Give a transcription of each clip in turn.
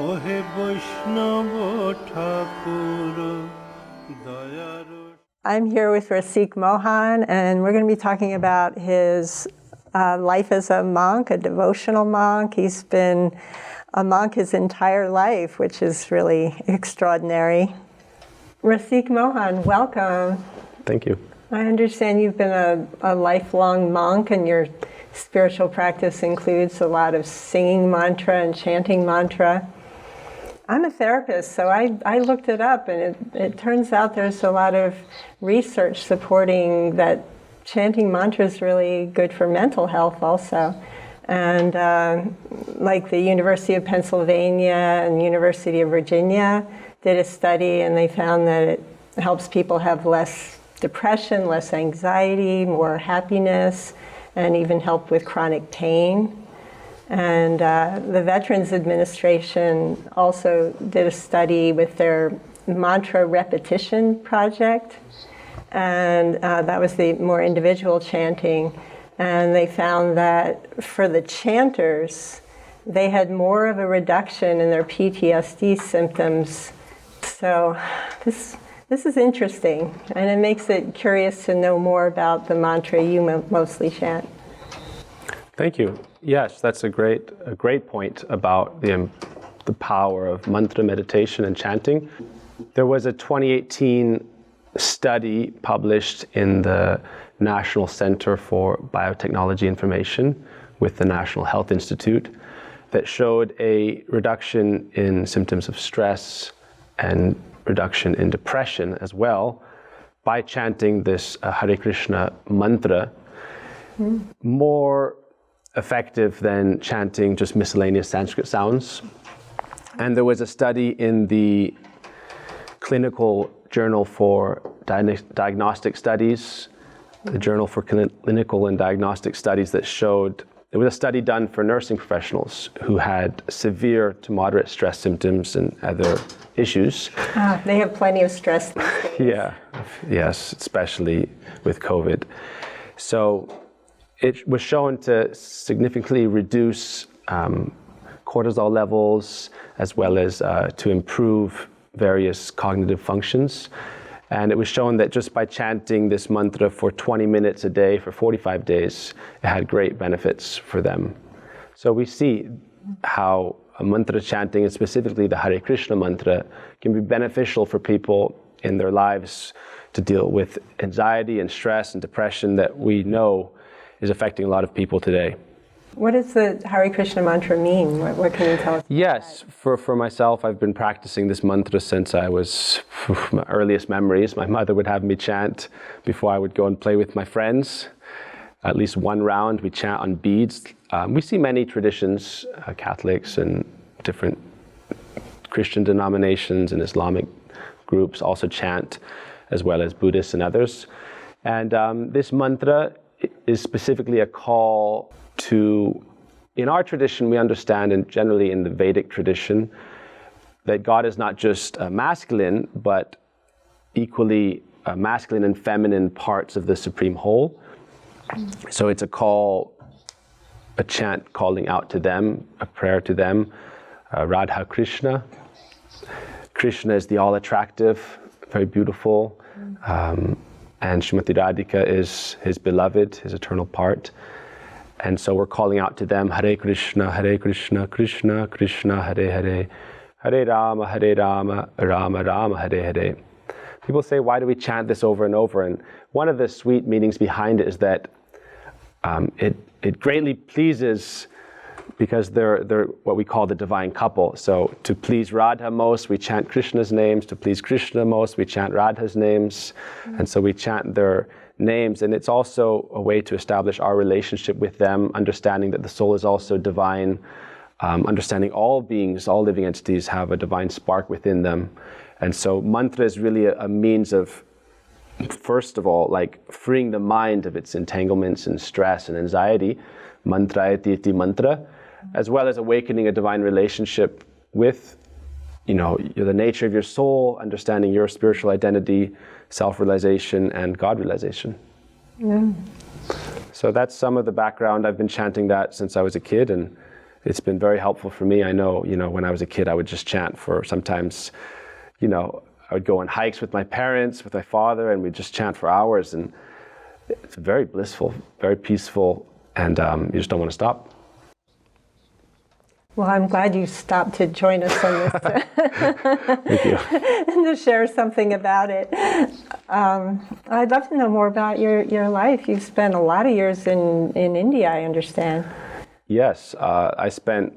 ওহে বৈষ্ণব ঠাকুর দয়ার। I'm here with Rasik Mohan, and we're going to be talking about his life as a monk, a devotional monk. He's been a monk his entire life, which is really extraordinary. Rasik Mohan, welcome. Thank you. I understand you've been a lifelong monk, and your spiritual practice includes a lot of singing mantra and chanting mantra. I'm a therapist, so I looked it up, and it turns out there's a lot of research supporting that chanting mantra is really good for mental health also. And like the University of Pennsylvania and University of Virginia did a study, and they found that it helps people have less depression, less anxiety, more happiness, and even help with chronic pain. And the Veterans Administration also did a study with their mantra repetition project, and that was the more individual chanting, and they found that for the chanters, they had more of a reduction in their PTSD symptoms. So this is interesting, and it makes it curious to know more about the mantra you mostly chant. Thank you. Yes, that's a great point about the power of mantra meditation and chanting. There was a 2018 study published in the National Center for Biotechnology Information with the National Health Institute that showed a reduction in symptoms of stress and reduction in depression as well by chanting this Hare Krishna mantra. More effective than chanting just miscellaneous Sanskrit sounds. And there was a study in the Clinical Journal for Diagnostic Studies, the Journal for Clinical and Diagnostic Studies, that showed, it was a study done for nursing professionals who had severe to moderate stress symptoms and other issues. They have plenty of stress these days. Yeah, yes, especially with COVID. So it was shown to significantly reduce cortisol levels, as well as to improve various cognitive functions. And it was shown that just by chanting this mantra for 20 minutes a day for 45 days, it had great benefits for them. So we see how mantra chanting, and specifically the Hare Krishna mantra, can be beneficial for people in their lives to deal with anxiety and stress and depression that we know is affecting a lot of people today. What does the Hare Krishna mantra mean? What can you tell us? Yes, for myself, I've been practicing this mantra since I was my earliest memories. My mother would have me chant before I would go and play with my friends. At least one round, we chant on beads. We see many traditions, Catholics and different Christian denominations and Islamic groups also chant, as well as Buddhists and others. And this mantra is specifically a call to, in our tradition, we understand, and generally in the Vedic tradition, that God is not just masculine, but equally masculine and feminine parts of the Supreme Whole. So it's a call, a chant calling out to them, a prayer to them, Radha Krishna. Krishna is the all-attractive, very beautiful, and Srimati Radhika is his beloved, his eternal part. And so we're calling out to them, Hare Krishna, Krishna Krishna, Hare Hare, Hare Rama, Rama Rama, Hare Hare. People say, why do we chant this over and over? And one of the sweet meanings behind it is that it greatly pleases, because they're what we call the divine couple. So to please Radha most, we chant Krishna's names. To please Krishna most, we chant Radha's names. And so we chant their names. And it's also a way to establish our relationship with them, understanding that the soul is also divine, understanding all beings, all living entities have a divine spark within them. And so mantra is really a means of, first of all, like freeing the mind of its entanglements and stress and anxiety, mantra iti mantra, as well as awakening a divine relationship with, the nature of your soul, understanding your spiritual identity, self-realization, and God-realization. So that's some of the background. I've been chanting that since I was a kid, and it's been very helpful for me. I know, when I was a kid, I would just chant for sometimes, I would go on hikes with my parents, with my father, and we'd just chant for hours. And it's very blissful, very peaceful, and you just don't want to stop. Well, I'm glad you stopped to join us on this Thank you. and to share something about it. I'd love to know more about your life. You've spent a lot of years in India, I understand. Yes, I spent,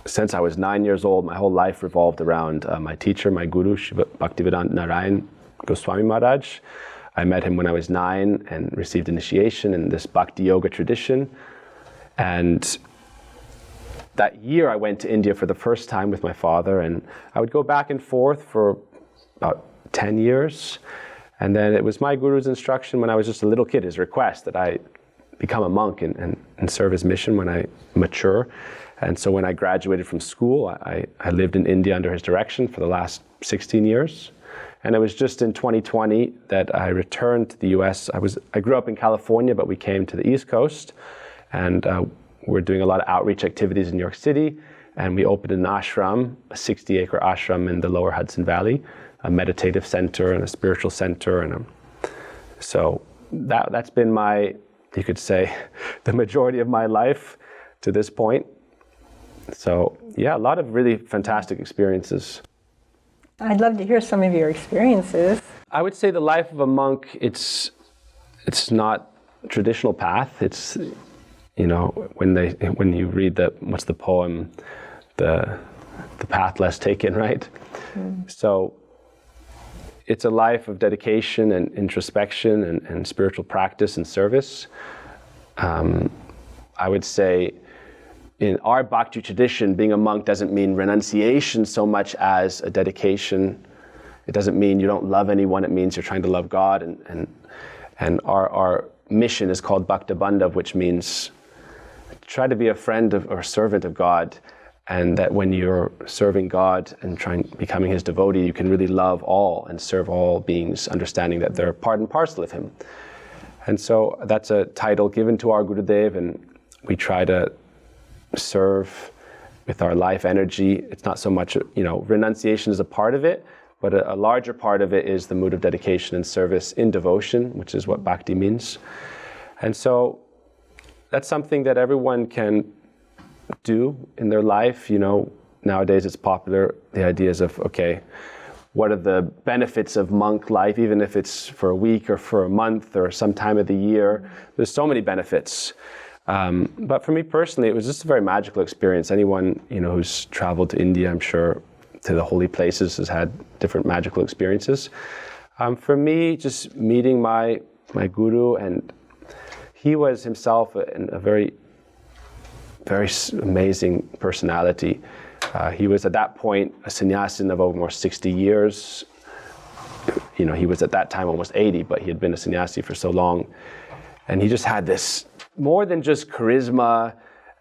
since I was 9 years old, my whole life revolved around my teacher, my guru, Shiva Bhaktivedanta Narayan Goswami Maharaj. I met him when I was 9 and received initiation in this bhakti yoga tradition. And that year I went to India for the first time with my father, and I would go back and forth for about 10 years. And then it was my guru's instruction when I was just a little kid, his request that I become a monk and serve his mission when I mature. And so when I graduated from school, I lived in India under his direction for the last 16 years. And it was just in 2020 that I returned to the US. I grew up in California, but we came to the East Coast, and we're doing a lot of outreach activities in New York City, and we opened an ashram, a 60-acre ashram in the lower Hudson Valley, a meditative center and a spiritual center. And so that's been you could say, the majority of my life to this point. So yeah, a lot of really fantastic experiences. I'd love to hear some of your experiences. I would say the life of a monk, it's not a traditional path. It's, when you read what's the poem, the path less taken, right? Mm. So it's a life of dedication and introspection and spiritual practice and service. I would say in our bhakti tradition, being a monk doesn't mean renunciation so much as a dedication. It doesn't mean you don't love anyone. It means you're trying to love God. And our mission is called Bhakta Bandhav, which means try to be a friend or a servant of God. And that when you're serving God and becoming his devotee, you can really love all and serve all beings, understanding that they're part and parcel of him. And so that's a title given to our Gurudev, and we try to serve with our life energy. It's not so much, renunciation is a part of it, but a larger part of it is the mood of dedication and service in devotion, which is what bhakti means. And so that's something that everyone can do in their life. Nowadays it's popular, the ideas of, okay, what are the benefits of monk life, even if it's for a week or for a month or some time of the year. There's so many benefits. But for me personally, it was just a very magical experience. Anyone, who's traveled to India, I'm sure, to the holy places has had different magical experiences. For me, just meeting my guru, and he was himself a very, very amazing personality. He was at that point a sannyasin of almost 60 years. He was at that time almost 80, but he had been a sannyasi for so long. And he just had this, more than just charisma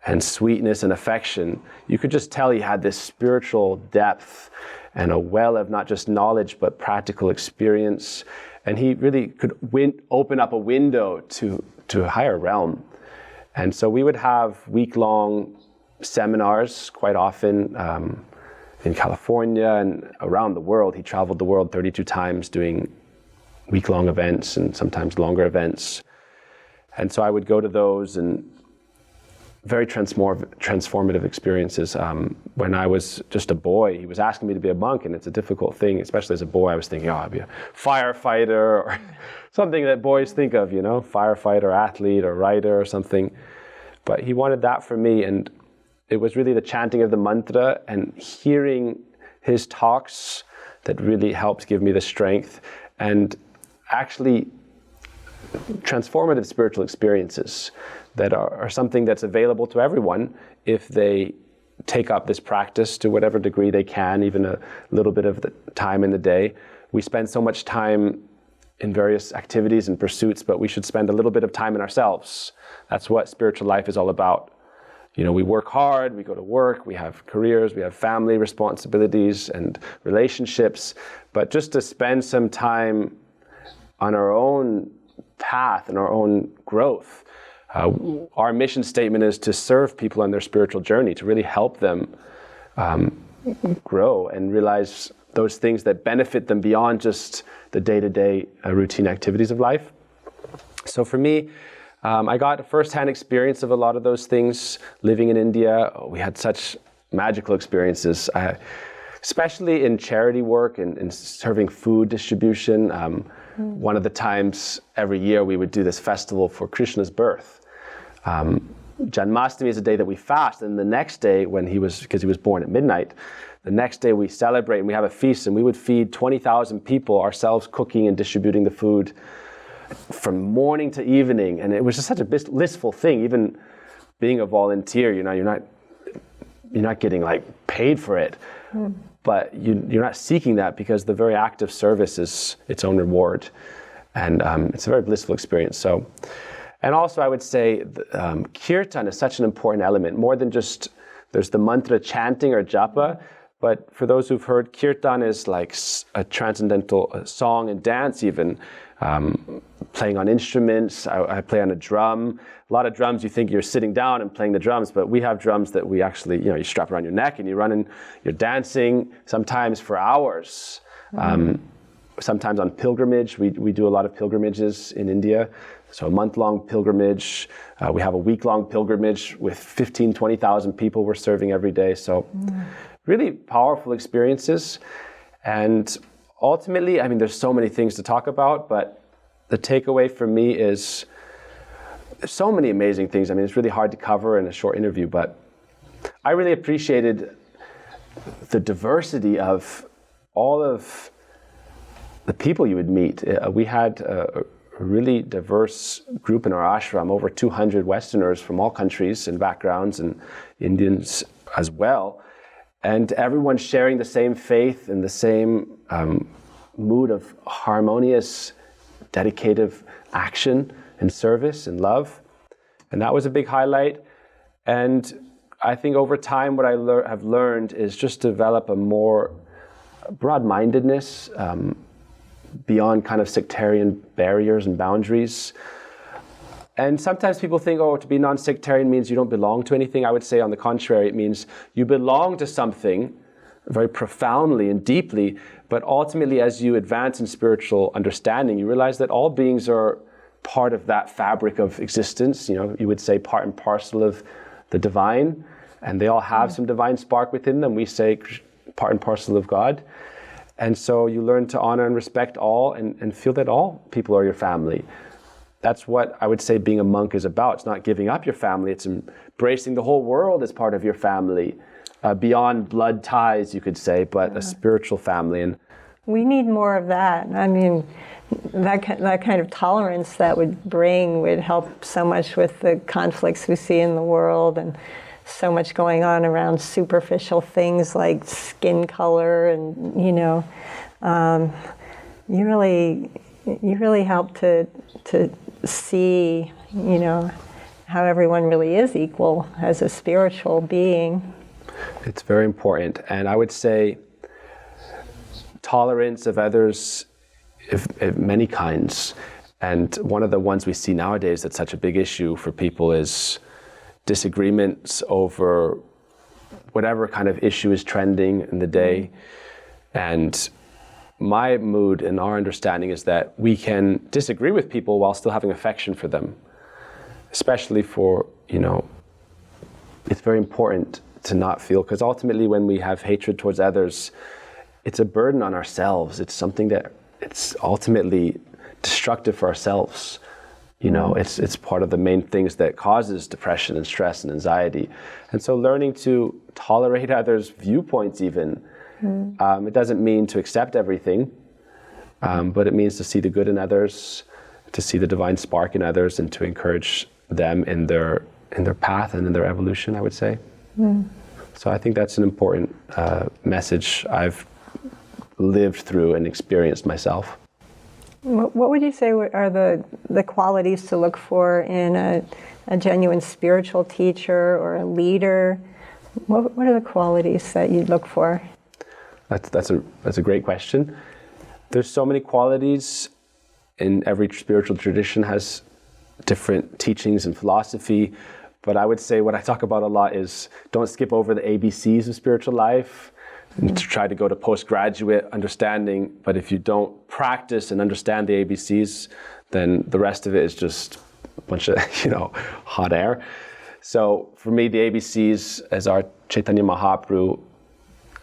and sweetness and affection, you could just tell he had this spiritual depth and a well of not just knowledge, but practical experience. And he really could open up a window to a higher realm. And so we would have week-long seminars quite often in California and around the world. He traveled the world 32 times doing week-long events and sometimes longer events. And so I would go to those, and very transformative experiences. When I was just a boy, he was asking me to be a monk, and it's a difficult thing, especially as a boy. I was thinking, I'll be a firefighter or something that boys think of, firefighter, athlete, or writer or something. But he wanted that for me, and it was really the chanting of the mantra and hearing his talks that really helped give me the strength, and actually transformative spiritual experiences that are something that's available to everyone if they take up this practice to whatever degree they can, even a little bit of the time in the day. We spend so much time in various activities and pursuits, but we should spend a little bit of time in ourselves. That's what spiritual life is all about. We work hard, we go to work, we have careers, we have family responsibilities and relationships, but just to spend some time on our own path and our own growth, Our mission statement is to serve people on their spiritual journey, to really help them grow and realize those things that benefit them beyond just the day-to-day routine activities of life. So for me, I got a first-hand experience of a lot of those things living in India. We had such magical experiences, especially in charity work and serving food distribution. One of the times every year we would do this festival for Krishna's birth. Janmashtami is a day that we fast, and the next day, because he was born at midnight, the next day we celebrate and we have a feast, and we would feed 20,000 people, ourselves cooking and distributing the food from morning to evening. And it was just such a blissful thing. Even being a volunteer, you're not getting like paid for it, but you're not seeking that, because the very act of service is its own reward, and it's a very blissful experience. So. And also I would say kirtan is such an important element, more than just, there's the mantra chanting or japa, but for those who've heard, kirtan is like a transcendental song and dance even, playing on instruments. I play on a drum. A lot of drums, you think you're sitting down and playing the drums, but we have drums that we actually, you strap around your neck and you're dancing, sometimes for hours. Sometimes on pilgrimage, we do a lot of pilgrimages in India. So a month-long pilgrimage. We have a week-long pilgrimage with 20,000 people we're serving every day. So really powerful experiences. And ultimately, there's so many things to talk about, but the takeaway for me is there's so many amazing things. It's really hard to cover in a short interview, but I really appreciated the diversity of all of the people you would meet. We had a really diverse group in our ashram, over 200 Westerners from all countries and backgrounds, and Indians as well. And everyone sharing the same faith and the same mood of harmonious, dedicative action and service and love. And that was a big highlight. And I think over time what I have learned is just develop a more broad-mindedness, beyond kind of sectarian barriers and boundaries. And sometimes people think, to be non-sectarian means you don't belong to anything. I would say on the contrary, it means you belong to something very profoundly and deeply, but ultimately as you advance in spiritual understanding, you realize that all beings are part of that fabric of existence. You would say part and parcel of the divine, and they all have some divine spark within them. We say part and parcel of God. And so you learn to honor and respect all and feel that all people are your family. That's what I would say being a monk is about. It's not giving up your family, it's embracing the whole world as part of your family, beyond blood ties, you could say, but a spiritual family. And we need more of that. That kind of tolerance that would help so much with the conflicts we see in the world, and so much going on around superficial things like skin color, and you really help to see how everyone really is equal as a spiritual being. It's very important, and I would say tolerance of others of many kinds. And one of the ones we see nowadays that's such a big issue for people is disagreements over whatever kind of issue is trending in the day. And my mood and our understanding is that we can disagree with people while still having affection for them. Especially for, it's very important to not feel, because ultimately when we have hatred towards others, it's a burden on ourselves. It's something that it's ultimately destructive for ourselves. It's part of the main things that causes depression and stress and anxiety. And so learning to tolerate others' viewpoints even, it doesn't mean to accept everything, but it means to see the good in others, to see the divine spark in others, and to encourage them in their path and in their evolution, I would say. So I think that's an important message I've lived through and experienced myself. What would you say are the qualities to look for in a genuine spiritual teacher or a leader? What are the qualities that you'd look for? That's a great question. There's so many qualities, and every spiritual tradition has different teachings and philosophy. But I would say what I talk about a lot is don't skip over the ABCs of spiritual life and to try to go to postgraduate understanding. But if you don't practice and understand the ABCs, then the rest of it is just a bunch of, hot air. So for me, the ABCs, as our Chaitanya Mahaprabhu,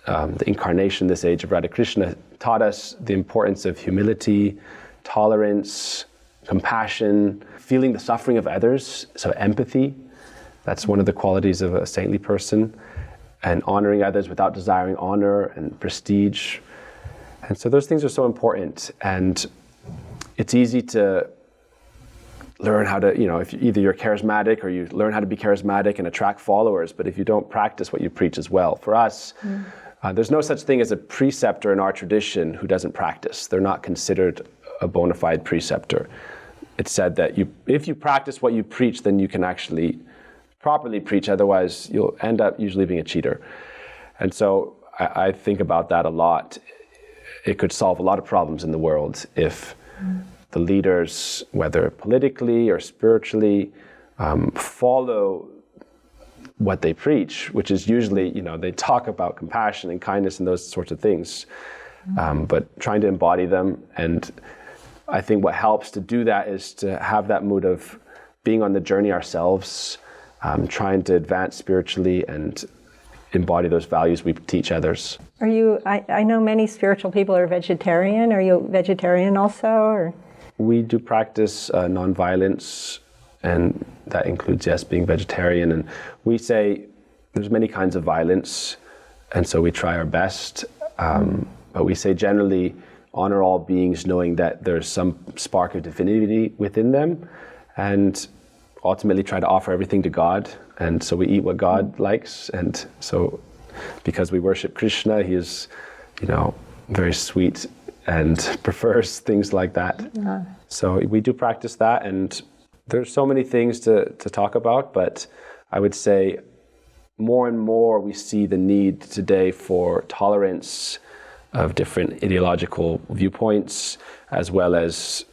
the incarnation this age of Radha Krishna, taught us the importance of humility, tolerance, compassion, feeling the suffering of others, so empathy. That's one of the qualities of a saintly person, and honoring others without desiring honor and prestige. And so those things are so important. And it's easy to learn how to, if either you're charismatic or you learn how to be charismatic and attract followers, but if you don't practice what you preach as well. For us, there's no such thing as a preceptor in our tradition who doesn't practice. They're not considered a bona fide preceptor. It's said that if you practice what you preach, then you can actually properly preach, otherwise you'll end up usually being a cheater. And so I think about that a lot. It could solve a lot of problems in the world if the leaders, whether politically or spiritually, follow what they preach, which is usually, they talk about compassion and kindness and those sorts of things, but trying to embody them. And I think what helps to do that is to have that mood of being on the journey ourselves, trying to advance spiritually and embody those values we teach others. Are you, I know many spiritual people are vegetarian. Are you vegetarian also? Or? We do practice nonviolence, and that includes, yes, being vegetarian. And we say there's many kinds of violence, and so we try our best. But we say generally, honor all beings, knowing that there's some spark of divinity within them, and ultimately try to offer everything to God. And so we eat what God likes. And so because we worship Krishna, he is, very sweet and prefers things like that. Yeah. So we do practice that, and there's so many things to talk about, but I would say more and more we see the need today for tolerance of different ideological viewpoints, as well as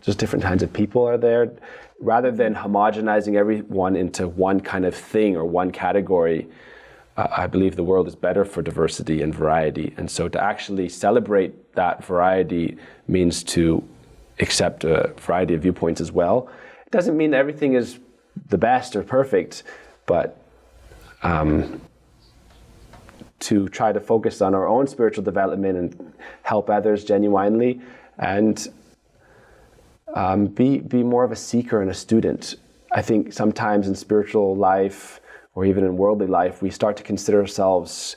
just different kinds of people are there. Rather than homogenizing everyone into one kind of thing or one category, I believe the world is better for diversity and variety. And so to actually celebrate that variety means to accept a variety of viewpoints as well. It doesn't mean that everything is the best or perfect, but to try to focus on our own spiritual development and help others genuinely, and be more of a seeker and a student. I think sometimes in spiritual life, or even in worldly life, we start to consider ourselves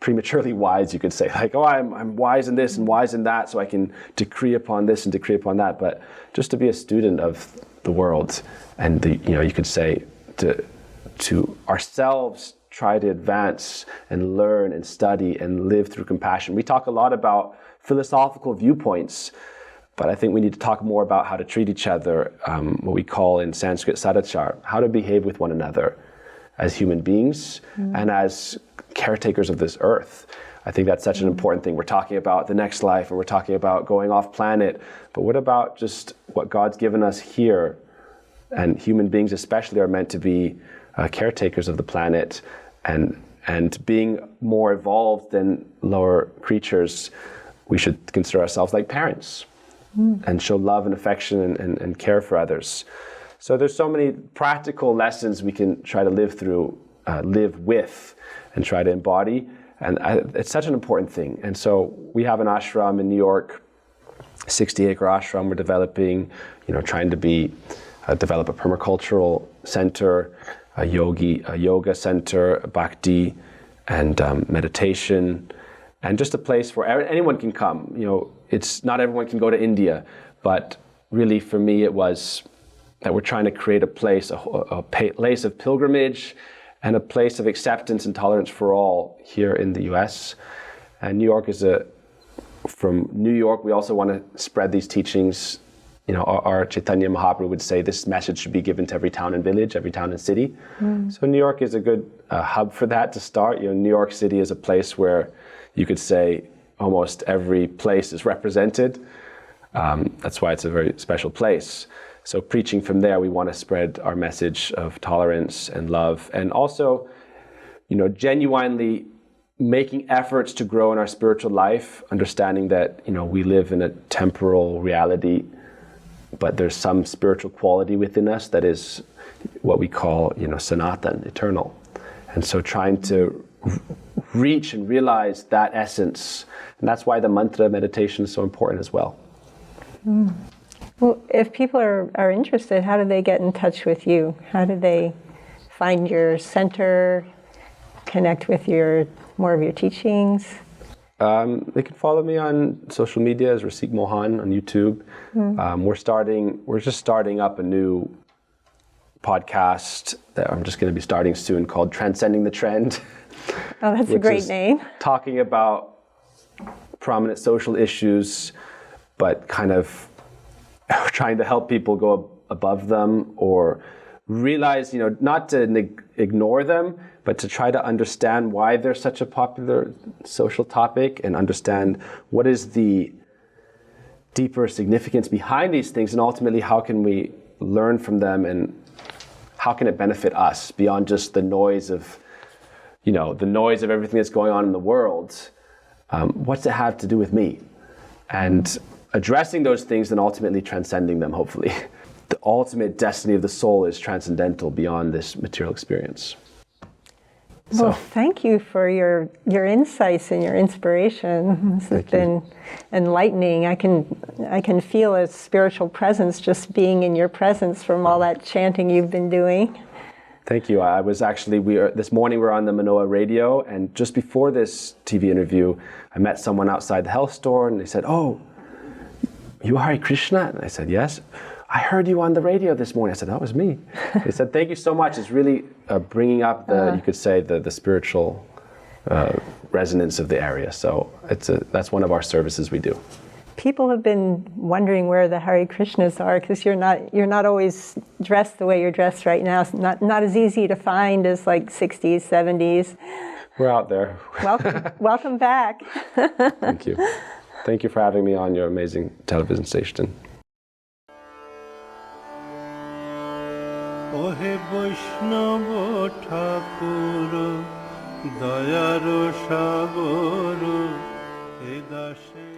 prematurely wise, you could say. Like, I'm wise in this and wise in that, so I can decree upon this and decree upon that. But just to be a student of the world, and you could say to ourselves, try to advance and learn and study and live through compassion. We talk a lot about philosophical viewpoints, but I think we need to talk more about how to treat each other, what we call in Sanskrit sadachar, how to behave with one another as human beings and as caretakers of this earth. I think that's such an important thing. We're talking about the next life, and we're talking about going off planet, but what about just what God's given us here? And human beings especially are meant to be caretakers of the planet, and being more evolved than lower creatures, we should consider ourselves like parents and show love and affection and care for others. So there's so many practical lessons we can try to live through, live with, and try to embody. And it's such an important thing. And so we have an ashram in New York, 60-acre ashram we're developing, trying to develop a permacultural center, a yoga center, a bhakti, and meditation, and just a place where anyone can come. It's not everyone can go to India, but really for me it was that we're trying to create a place, a place of pilgrimage and a place of acceptance and tolerance for all here in the US. And New York from New York, we also want to spread these teachings. Our Chaitanya Mahaprabhu would say this message should be given to every town and village, every town and city. So New York is a good hub for that to start. New York City is a place where you could say almost every place is represented. That's why it's a very special place. So preaching from there, we want to spread our message of tolerance and love, and also, genuinely making efforts to grow in our spiritual life, understanding that, we live in a temporal reality, but there's some spiritual quality within us that is what we call, sanatan, eternal. And so trying to reach and realize that essence. And that's why the mantra meditation is so important as well. Well, if people are interested, how do they get in touch with you? How do they find your center, connect with more of your teachings? They can follow me on social media as Rasik Mohan on YouTube. We're just starting up a new podcast that I'm just going to be starting soon called Transcending the Trend. Oh, that's a great name. Talking about prominent social issues, but kind of trying to help people go above them or realize, not to ignore them, but to try to understand why they're such a popular social topic and understand what is the deeper significance behind these things, and ultimately how can we learn from them and how can it benefit us beyond just the noise of everything that's going on in the world. What's it have to do with me? And addressing those things and ultimately transcending them, hopefully. The ultimate destiny of the soul is transcendental beyond this material experience. Well, thank you for your insights and your inspiration. This has been enlightening. I can feel a spiritual presence just being in your presence from all that chanting you've been doing. Thank you. I was actually, this morning we're on the Manoa radio, and just before this TV interview, I met someone outside the health store, and they said, "Oh, you are Hare Krishna?" And I said, "Yes." "I heard you on the radio this morning." I said, "That was me." They said, "Thank you so much." It's really bringing up you could say, the spiritual resonance of the area. So that's one of our services we do. People have been wondering where the Hare Krishnas are, because you're not always dressed the way you're dressed right now. It's not as easy to find as like 60s, 70s. We're out there. Welcome back. Thank you. Thank you for having me on your amazing television station. ওহে বৈষ্ণব ঠাকুর দয়ার সাগর এ দাসে